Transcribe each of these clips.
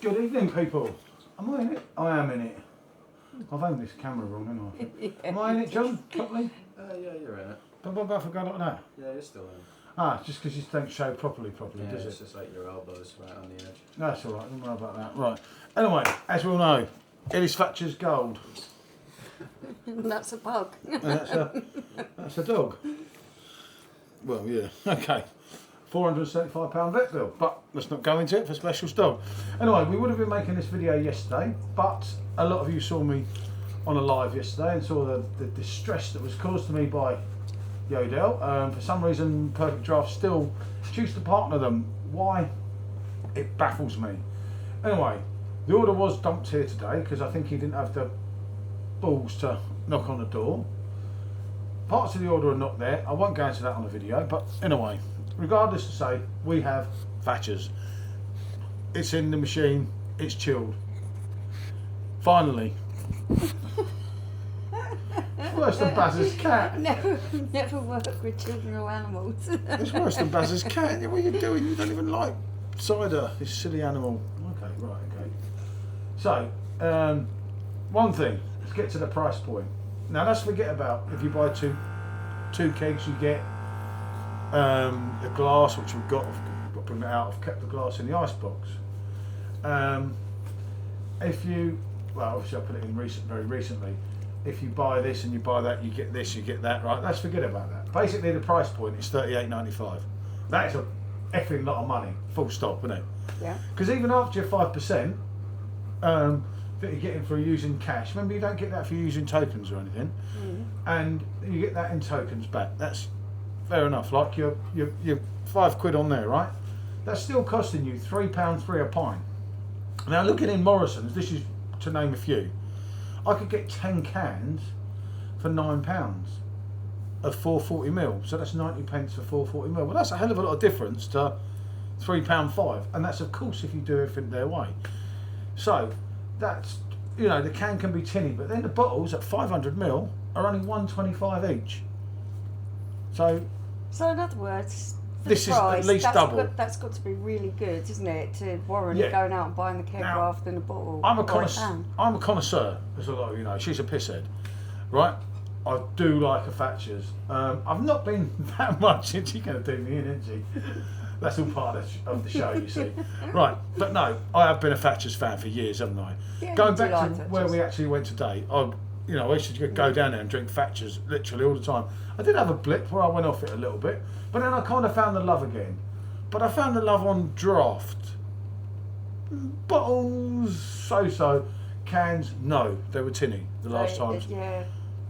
Good evening, people. Am I in it? I am in it. I've owned this camera wrong, haven't I? Yeah. Am I in it, John? Copley? Yeah, you're in it. But what about if I go like that? Yeah, you're still in. Ah, just because you don't show properly, Yeah, does it's it? just like your elbows right on the edge. That's all right. Don't worry about that. Right. Anyway, as we all know, it is Thatchers Gold. That's a pug. That's a dog. Well, yeah. Okay. £475 vet bill, but let's not go into it for Special's dog. Anyway, we would have been making this video yesterday, but a lot of you saw me on a live yesterday and saw the distress that was caused to me by Yodel. For some reason, Perfectdraft still choose to partner them. Why? It baffles me. Anyway, the order was dumped here today because I think he didn't have the balls to knock on the door. Parts of the order are not there. I won't go into that on the video, but anyway, regardless to say, we have Thatchers. It's in the machine, it's chilled. Finally. It's worse than Baz's cat. Never work with children or animals. It's worse than Baz's cat. What are you doing? You don't even like Cider, this silly animal. Okay, right, okay. So, one thing, let's get to the price point. Now let's forget about if you buy two kegs, you get the glass, which we've got to bring it out. I've kept the glass in the ice box. If you, well, obviously I put it in very recently. If you buy this and you buy that, you get this, you get that. Right? Let's forget about that. Basically, the price point is $38.95. That is a effing lot of money. Full stop, isn't it? Yeah. Because even after your 5%. That you're getting for using cash. Remember, you don't get that for using tokens or anything, and you get that in tokens back. That's fair enough. Like your £5 on there, right? That's still costing you £3.3 a pint. Now, looking in Morrison's, this is to name a few. I could get 10 cans for £9 of 440ml. So that's 90p for 440ml. Well, that's a hell of a lot of difference to £3.5, and that's of course if you do everything their way. So. That's, you know, the can be tinny, but then the bottles at 500ml are only £1.25 each. So in other words, this price, is at least double. That's got to be really good, isn't it, to warrant going out and buying the keg rather than a bottle. I'm a connoisseur, as a lot of you know. She's a pisshead, right? I do like a Thatchers. I've not been that much since she's going to do me in, isn't she? That's all part of the show, you see. Right, but no, I have been a Thatchers fan for years, haven't I? Yeah, going back to where we actually went today, I used to go down there and drink Thatchers literally all the time. I did have a blip where I went off it a little bit, but then I kind of found the love again. But I found the love on draft. Bottles, so. Cans, no, they were tinny the last times. Yeah.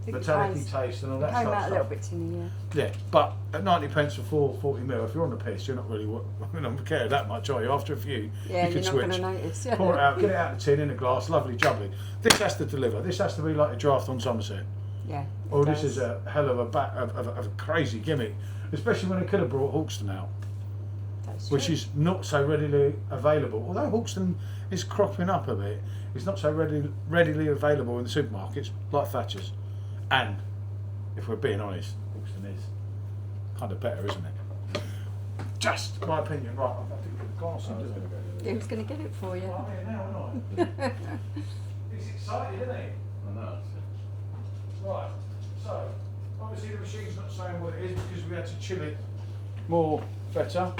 Metallic taste and all that stuff. Came out a little bit tinny, yeah. Yeah, but at 90p for 440ml, if you're on the piss, you're not really not care that much, are you? After a few, yeah, you can you're switch. Not going to notice. Pour it out, get it out of the tin in a glass, lovely jubbly. This has to deliver. This has to be like a draft on Somerset. Yeah. Or this is a hell of a crazy gimmick, especially when it could have brought Hawkston out, which is not so readily available. Although Hawkston is cropping up a bit, it's not so readily available in the supermarkets like Thatchers. And if we're being honest, Hawkston is kind of better, isn't it? Just my opinion. Right, I've got to get the glass in. Who's going to get it for you? I'm here now, aren't I? He's excited, isn't he? I know. Right, so obviously the machine's not saying what it is because we had to chill it more better.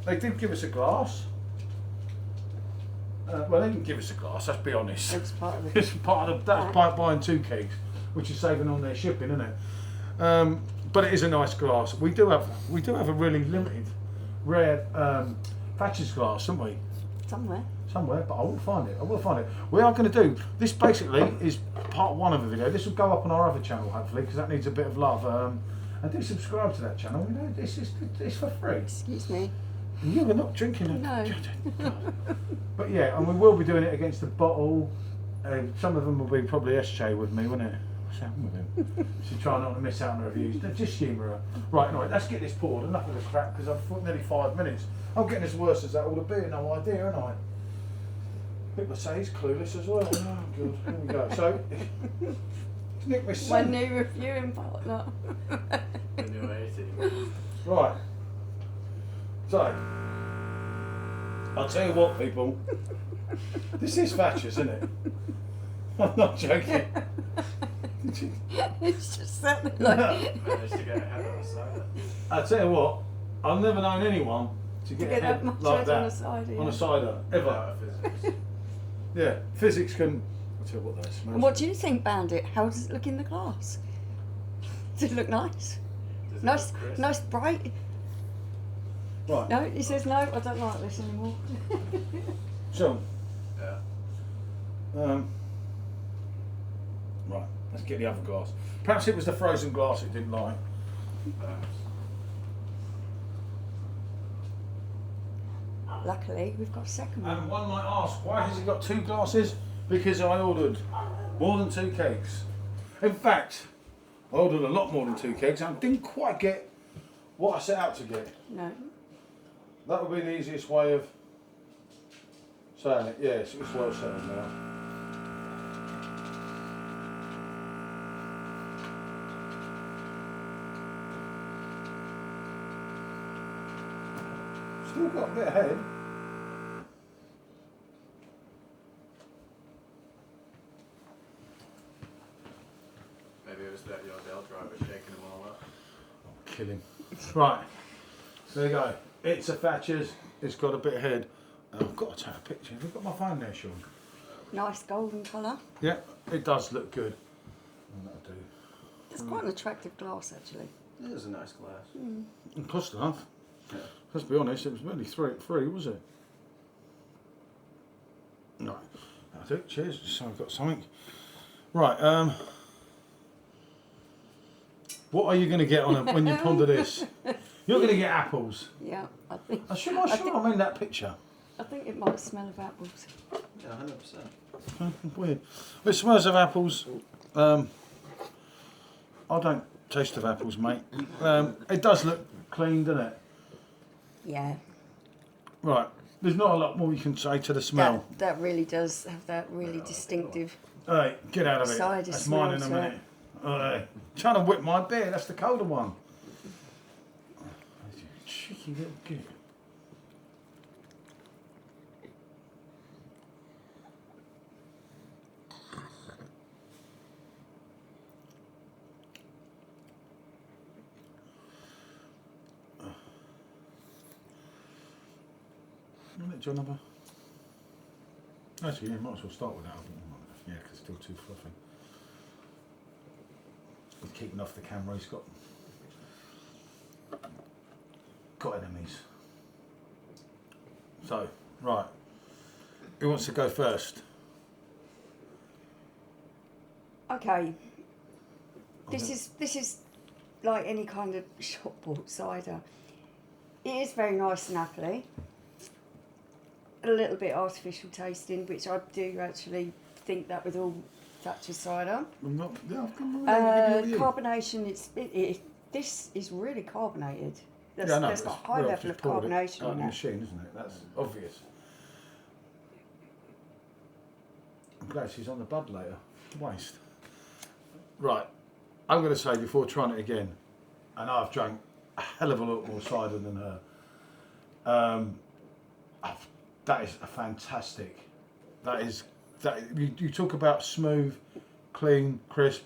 They did give us a glass. Well, they didn't give us a glass, let's be honest. It's part of it. It's part of that's buying 2 kegs, which is saving on their shipping, isn't it? But it is a nice glass. We do have a really limited, rare Thatchers glass, don't we? Somewhere, but I will find it. We are going to do this. Basically, is part 1 of the video. This will go up on our other channel, hopefully, because that needs a bit of love. And do subscribe to that channel. You know, it's for free. Excuse me. You were not drinking it. No. But yeah, and we will be doing it against the bottle. Some of them will be probably SJ with me, won't it? What's happened with him? Should try not to miss out on the reviews. Just humour her. Right, anyway, let's get this poured. Enough of the crap, because I've put nearly 5 minutes. I'm getting as worse as that all the beer. No idea, aren't I? People say he's clueless as well. Oh, good. Here we go. So, Nick, my new reviewing partner. The new 80. Right. So, I'll tell you what, people. This is Thatchers, isn't it? I'm not joking. It's just sat there like... Managed to get ahead on the cider. I'll tell you what, I've never known anyone to get that ahead much like ahead that on a cider, on yeah. a cider, ever. Without physics. Yeah, Fizzics can. I'll tell you what, that smells. And what do you think, Bandit? How does it look in the glass? Does it look nice? Does it Nice, look crisp? nice, bright. Right, No, he says no. I don't like this anymore. so, Yeah. right, let's get the other glass. Perhaps it was the frozen glass it didn't like. Luckily, we've got a second one. And one might ask, why has he got 2 glasses? Because I ordered more than 2 kegs. In fact, I ordered a lot more than 2 kegs and I didn't quite get what I set out to get. No. That would be the easiest way of saying it. Yes, it's well said now. Still got a bit ahead. Maybe it was that your Dell driver shaking them all up. Kill him. Right, there you go. It's a Thatchers. It's got a bit ahead. I've got to take a picture. Have you got my phone there, Sean? Nice golden colour. Yeah, it does look good. And that'll do. It's quite an attractive glass, actually. It is a nice glass. It cost enough. Yeah. Let's be honest, it was only three, was it? Right, that'll do. Cheers. Just so I've got something. Right, what are you going to get on it when you ponder this? You're going to get apples. Yeah, I think. I'm sure I'm in that picture. I think it might smell of apples. Yeah, 100%. Weird. It smells of apples. I don't taste of apples, mate. It does look clean, doesn't it? Yeah. Right. There's not a lot more you can say to the smell. That really does have that really distinctive. Hey, get out of it. Cider That's mine in a smells, minute. Hey, trying to whip my beer. That's the colder one. Cheeky little git. John, number. Actually, yeah, might as well start with that. Yeah, because it's still too fluffy. He's keeping off the camera. He's got enemies. So, right. Who wants to go first? Okay. This is like any kind of shop bought cider. It is very nice and appley. A little bit artificial tasting, which I do actually think that with all Thatchers cider. I'm not, yeah, I've got Carbonation, this is really carbonated. There's yeah, I know, a high level of carbonation out in the that. machine, isn't it? That's obvious. I'm glad she's on the bud later. Waste. Right, I'm going to say before trying it again, and I've drank a hell of a lot more cider than her. That is a fantastic. You talk about smooth, clean, crisp.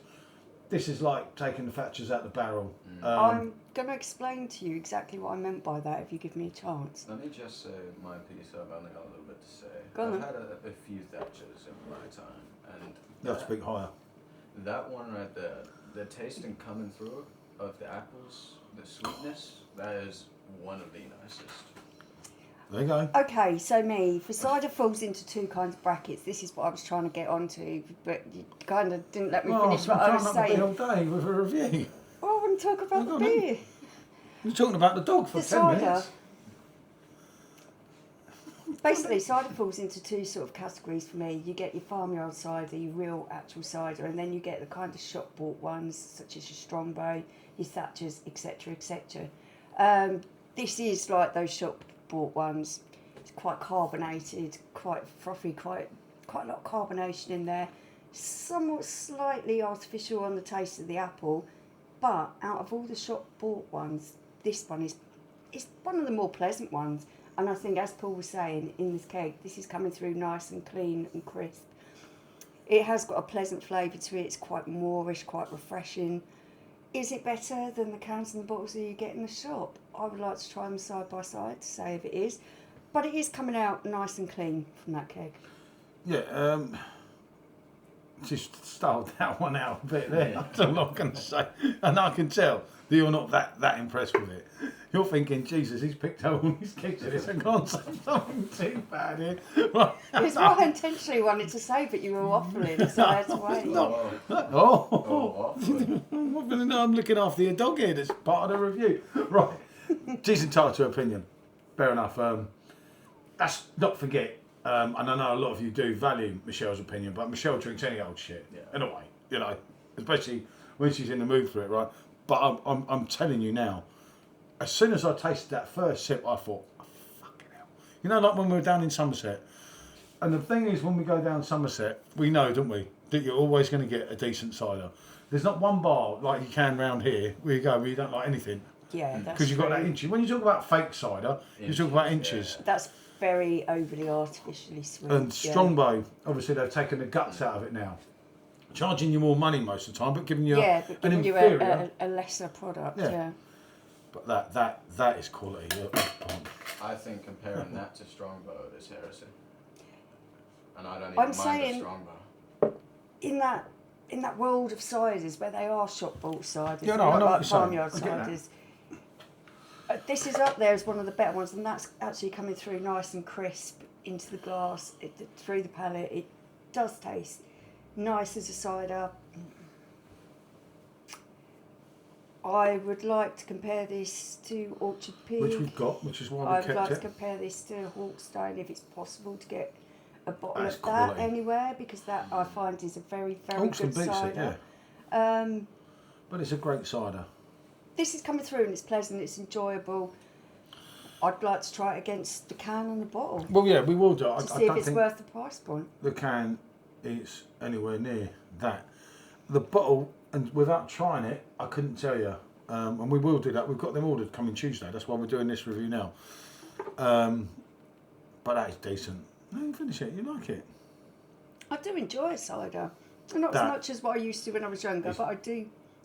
This is like taking the Thatchers out the barrel. I'm going to explain to you exactly what I meant by that if you give me a chance. Let me just say my piece. I've only got a little bit to say. Go on I've then. had a few Thatchers in my time, and You have to speak higher. that one right there, the tasting coming through of the apples, the sweetness, that is one of the nicest. There you go. Okay, so for cider falls into two kinds of brackets. This is what I was trying to get onto, but you kind of didn't let me finish what I was saying. all day with a review. Well, I want to talk about the Go on then. beer. You're talking about the dog for The 10 cider. minutes. Basically, cider falls into two sort of categories for me. You get your farmyard cider, your real actual cider, and then you get the kind of shop bought ones, such as your Strongbow, your Thatchers, etc., etc. This is like those shop bought ones. It's quite carbonated, quite frothy, quite a lot of carbonation in there. Somewhat slightly artificial on the taste of the apple, but out of all the shop bought ones, this one is one of the more pleasant ones. And I think, as Paul was saying, in this keg, this is coming through nice and clean and crisp. It has got a pleasant flavour to it. It's quite moorish, quite refreshing. Is it better than the cans and the bottles that you get in the shop? I would like to try them side by side to say if it is. But it is coming out nice and clean from that keg. Yeah, just styled that one out a bit there. That's all I'm going to say. And I can tell that you're not that impressed with it. You're thinking, Jesus, he's picked up all these kegs of this and gone something too bad here. Right. It's what I intentionally wanted to say, but you were waffling, so I had to wait. I'm looking after your dog here. That's part of the review. Right. She's entitled to her opinion. Fair enough. That's not forget. And I know a lot of you do value Michelle's opinion, but Michelle drinks any old shit. Yeah. In a way, you know, especially when she's in the mood for it, right? But I'm telling you now, as soon as I tasted that first sip, I thought, oh, fucking hell. You know, like when we were down in Somerset. And the thing is, when we go down Somerset, we know, don't we, that you're always going to get a decent cider. There's not one bar like you can round here where you go where you don't like anything. Yeah, that's because you've got that inches. When you talk about fake cider, you talk about inches. Yeah. That's very overly artificially sweet. And Strongbow, obviously they've taken the guts out of it now. Charging you more money most of the time, but giving you but giving you a lesser product. Yeah. But that is quality. I think comparing that to Strongbow is heresy. And I don't even mind the Strongbow. In that world of ciders where they are shop bought ciders, I know like farmyard ciders. This is up there as one of the better ones, and that's actually coming through nice and crisp into the glass, through the palate. It does taste nice as a cider. I would like to compare this to Orchard Pig. Which we've got, which is why we kept it. I would like to compare this to Hawkstone if it's possible to get a bottle That's of quality. that anywhere, because that I find is a very, very Hawkstone good cider. But it's a great cider. This is coming through and it's pleasant, it's enjoyable. I'd like to try it against the can and the bottle. Well, yeah, we will do. To see if it's worth the price point. The can is anywhere near that. The bottle, and without trying it, I couldn't tell you. And we will do that. We've got them ordered coming Tuesday. That's why we're doing this review now. But that is decent. No, you finish it. You like it? I do enjoy cider. Not as much as what I used to when I was younger, but I do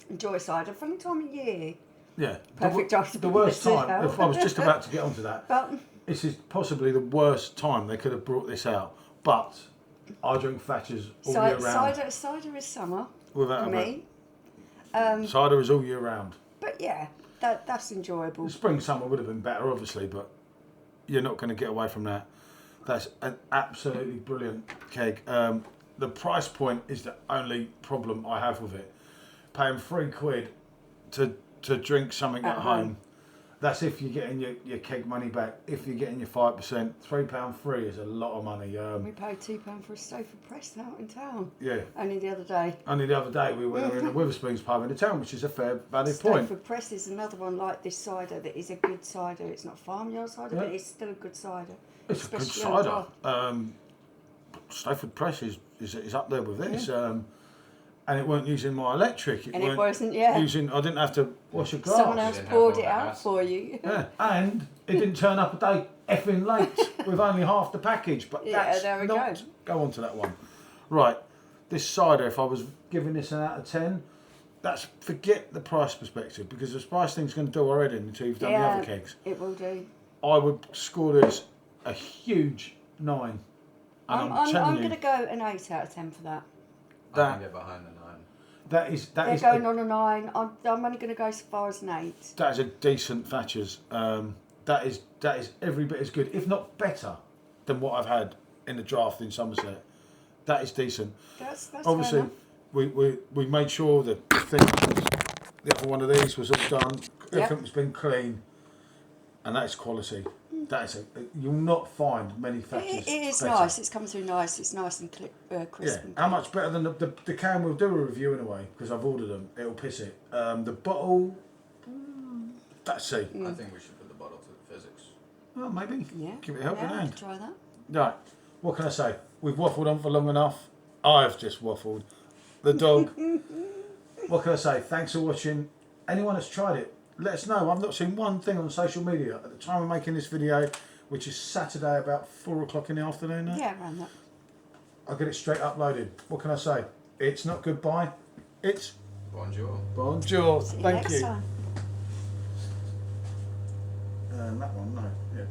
enjoy cider. Funny time of year. Yeah. Perfectdraft. The worst time, if I was just about to get onto that, but this is possibly the worst time they could have brought this out. But I drink Thatchers all year round. Cider is summer Without for me. Cider is all year round. But yeah, that's enjoyable. Spring, summer would have been better, obviously, but you're not going to get away from that. That's an absolutely brilliant keg. The price point is the only problem I have with it. Paying £3 to drink something at home. That's if you're getting your keg money back. If you're getting your 5%, £3 free is a lot of money. We paid £2 for a Stayford Press out in town. Yeah. Only the other day. We were in the Witherspoons pub in the town, which is a fair valid point. Stayford Press is another one like this cider that is a good cider. It's not farmyard cider, but it's still a good cider. It's a good cider. Stayford Press is up there with this. And it weren't using my electric. It wasn't, yeah. I didn't have to wash a glass. Someone else poured it out for you. Yeah, and it didn't turn up a day effing late with only half the package. But that's there we not... Go on to that one. Right, this cider, if I was giving this an out of 10, that's forget the price perspective, because the spice thing's going to do our head in until you've done the other kegs. It will do. I would score this a huge 9. And I'm going to go an 8 out of 10 for that. I can get behind the 9. They're going on a 9. I'm only going to go as far as an 8. That is a decent Thatchers. That is every bit as good, if not better, than what I've had in the draft in Somerset. That is decent. That's obviously we made sure that the other one of these was all done. Everything's been clean, and that is quality. That is you'll not find many Thatchers. It is better. Nice. It's come through nice. It's nice and crisp. Yeah. How much better than the can? We'll do a review anyway because I've ordered them. It'll piss it. The bottle. Let's see. I think we should put the bottle to the Fizzics. Well, maybe. Yeah. Give it a helping hand. Try that. Right. What can I say? We've waffled on for long enough. I've just waffled. The dog. What can I say? Thanks for watching. Anyone that's tried it, let us know. I've not seen one thing on social media. At the time of making this video, which is Saturday about 4 o'clock in the afternoon now. Yeah, around that. I'll get it straight uploaded. What can I say? It's not goodbye, it's Bonjour. bonjour. See you Thank next you. time. That one, no. Yeah.